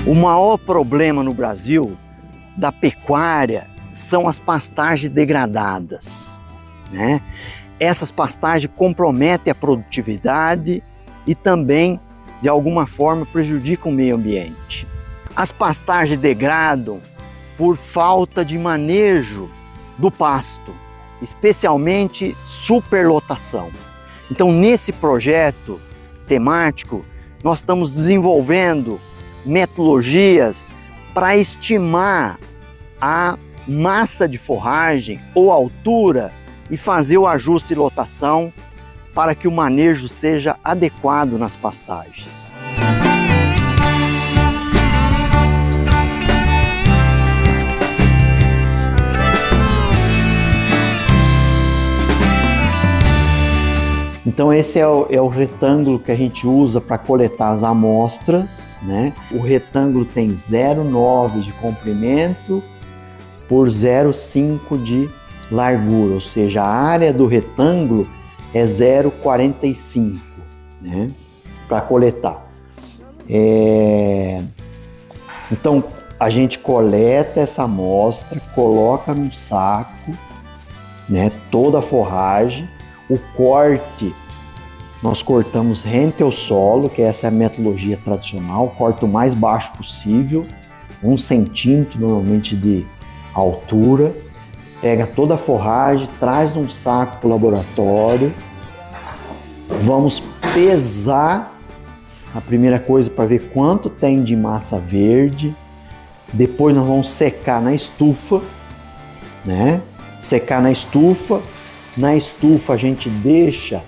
O maior problema no Brasil da pecuária são as pastagens degradadas, né? Essas pastagens comprometem a produtividade e também, de alguma forma, prejudicam o meio ambiente. As pastagens degradam por falta de manejo do pasto, especialmente superlotação. Então, nesse projeto temático, nós estamos desenvolvendo metodologias para estimar a massa de forragem ou altura e fazer o ajuste de lotação para que o manejo seja adequado nas pastagens. Então esse é o retângulo que a gente usa para coletar as amostras, né? O retângulo tem 0,9 de comprimento por 0,5 de largura, ou seja, a área do retângulo é 0,45, né? Para coletar. Então a gente coleta essa amostra, coloca num saco, né? Toda a forragem. O corte, nós cortamos rente ao solo, que essa é a metodologia tradicional, corta o mais baixo possível, 1 centímetro normalmente de altura, pega toda a forragem, traz um saco para o laboratório, vamos pesar a primeira coisa para ver quanto tem de massa verde, depois nós vamos secar na estufa, né? Secar na estufa. Na estufa a gente deixa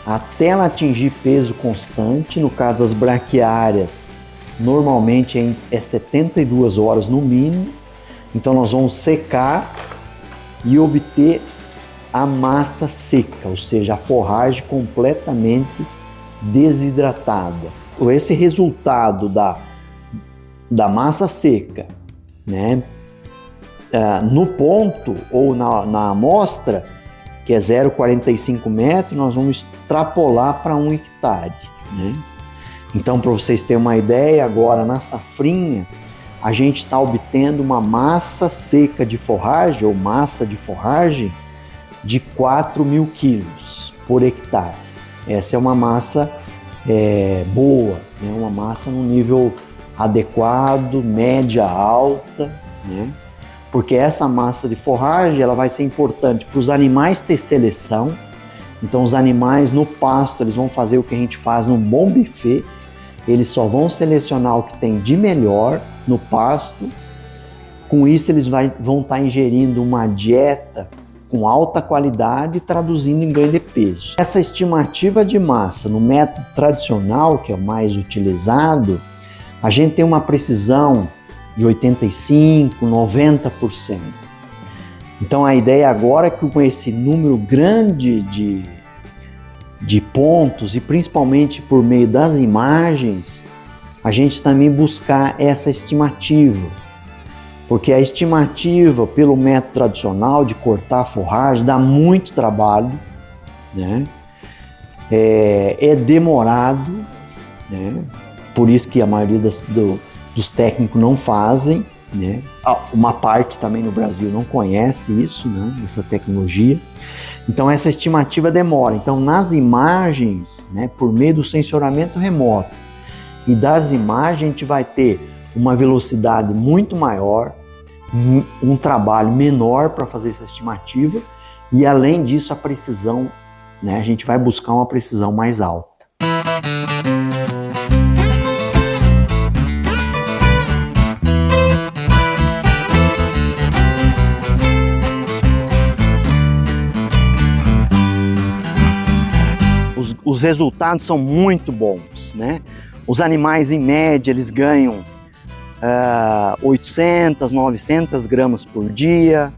até ela atingir peso constante, no caso das braquiárias, normalmente é 72 horas no mínimo. Então nós vamos secar e obter a massa seca, ou seja, a forragem completamente desidratada. Esse resultado da massa seca, né, no ponto ou na amostra, que é 0,45 metros, nós vamos extrapolar para 1 hectare, né? Então, para vocês terem uma ideia, agora na safrinha, a gente está obtendo uma massa seca de forragem, ou massa de forragem, de 4.000 quilos por hectare. Essa é uma massa boa, né? Uma massa no nível adequado, média, alta, né? Porque essa massa de forragem ela vai ser importante para os animais ter seleção. Então os animais no pasto eles vão fazer o que a gente faz num bom buffet, eles só vão selecionar o que tem de melhor no pasto. Com isso eles vão estar ingerindo uma dieta com alta qualidade, traduzindo em ganho de peso. Essa estimativa de massa no método tradicional, que é o mais utilizado, a gente tem uma precisão de 85%, 90%. Então a ideia agora é que com esse número grande de pontos e principalmente por meio das imagens, a gente também buscar essa estimativa. Porque a estimativa pelo método tradicional de cortar a forragem dá muito trabalho, né? É demorado, né? Por isso que a maioria dos técnicos não fazem, né? Uma parte também no Brasil não conhece isso, né? Essa tecnologia. Então essa estimativa demora. Então nas imagens, né, por meio do sensoramento remoto e das imagens, a gente vai ter uma velocidade muito maior, um trabalho menor para fazer essa estimativa e além disso a precisão, né, a gente vai buscar uma precisão mais alta. Os resultados são muito bons, né? Os animais, em média, eles ganham 800, 900 gramas por dia.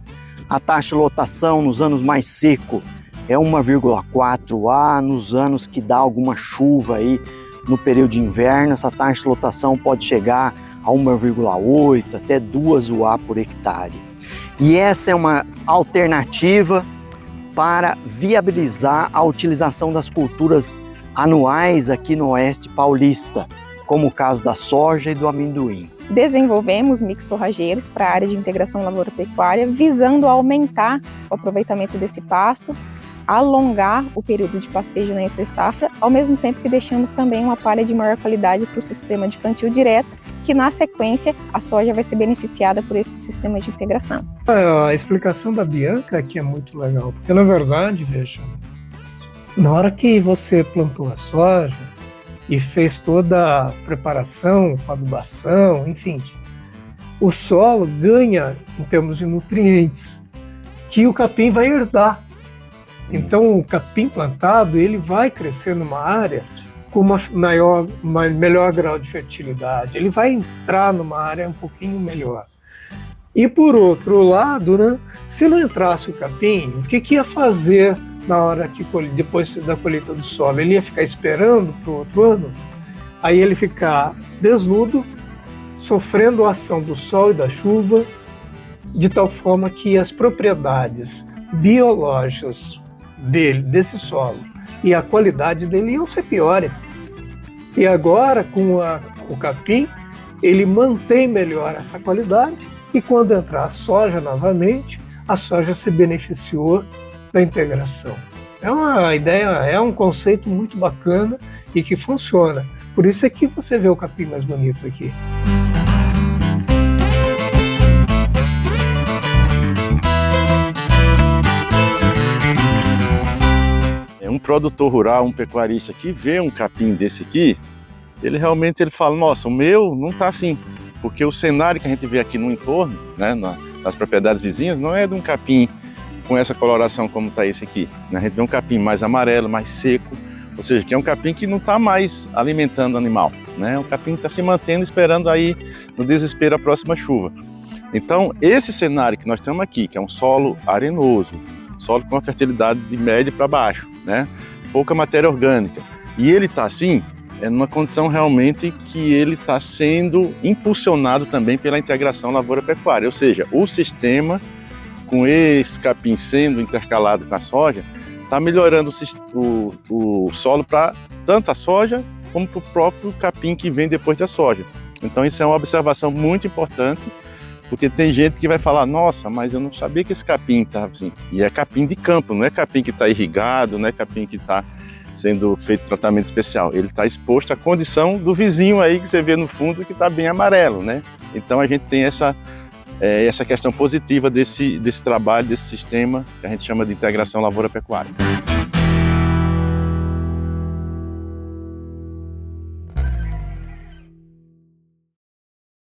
A taxa de lotação nos anos mais secos é 1,4 A. Nos anos que dá alguma chuva aí, no período de inverno, essa taxa de lotação pode chegar a 1,8 até 2 UA por hectare. E essa é uma alternativa para viabilizar a utilização das culturas anuais aqui no Oeste Paulista, como o caso da soja e do amendoim. Desenvolvemos mix forrageiros para a área de integração lavoura-pecuária, visando aumentar o aproveitamento desse pasto, alongar o período de pastejo na entre-safra, ao mesmo tempo que deixamos também uma palha de maior qualidade para o sistema de plantio direto, que na sequência a soja vai ser beneficiada por esse sistema de integração. A explicação da Bianca aqui é muito legal, porque na verdade, veja, na hora que você plantou a soja e fez toda a preparação, adubação, enfim, o solo ganha em termos de nutrientes que o capim vai herdar. Então o capim plantado ele vai crescer numa área com melhor grau de fertilidade, ele vai entrar numa área um pouquinho melhor. E por outro lado, né, se não entrasse o capim, o que ia fazer na hora que depois da colheita do solo? Ele ia ficar esperando para o outro ano, aí ele ficar desnudo, sofrendo a ação do sol e da chuva, de tal forma que as propriedades biológicas desse solo e a qualidade dele iam ser piores. E agora, com o capim, ele mantém melhor essa qualidade e quando entrar a soja novamente, a soja se beneficiou da integração. É uma ideia, é um conceito muito bacana e que funciona. Por isso é que você vê o capim mais bonito aqui. Um produtor rural, um pecuarista que vê um capim desse aqui, ele realmente fala, nossa, o meu não está assim, porque o cenário que a gente vê aqui no entorno, né, nas propriedades vizinhas, não é de um capim com essa coloração como está esse aqui. A gente vê um capim mais amarelo, mais seco, ou seja, que é um capim que não está mais alimentando o animal, né? Um capim que está se mantendo, esperando aí no desespero a próxima chuva. Então, esse cenário que nós temos aqui, que é um solo arenoso, solo com uma fertilidade de média para baixo, né? Pouca matéria orgânica. E ele está assim, numa condição realmente que ele está sendo impulsionado também pela integração lavoura-pecuária. Ou seja, o sistema, com esse capim sendo intercalado com a soja, está melhorando o solo para tanto a soja como para o próprio capim que vem depois da soja. Então isso é uma observação muito importante, porque tem gente que vai falar, nossa, mas eu não sabia que esse capim estava assim. E é capim de campo, não é capim que está irrigado, não é capim que está sendo feito tratamento especial. Ele está exposto à condição do vizinho aí que você vê no fundo que está bem amarelo, né? Então a gente tem essa questão positiva desse trabalho, desse sistema que a gente chama de integração lavoura-pecuária.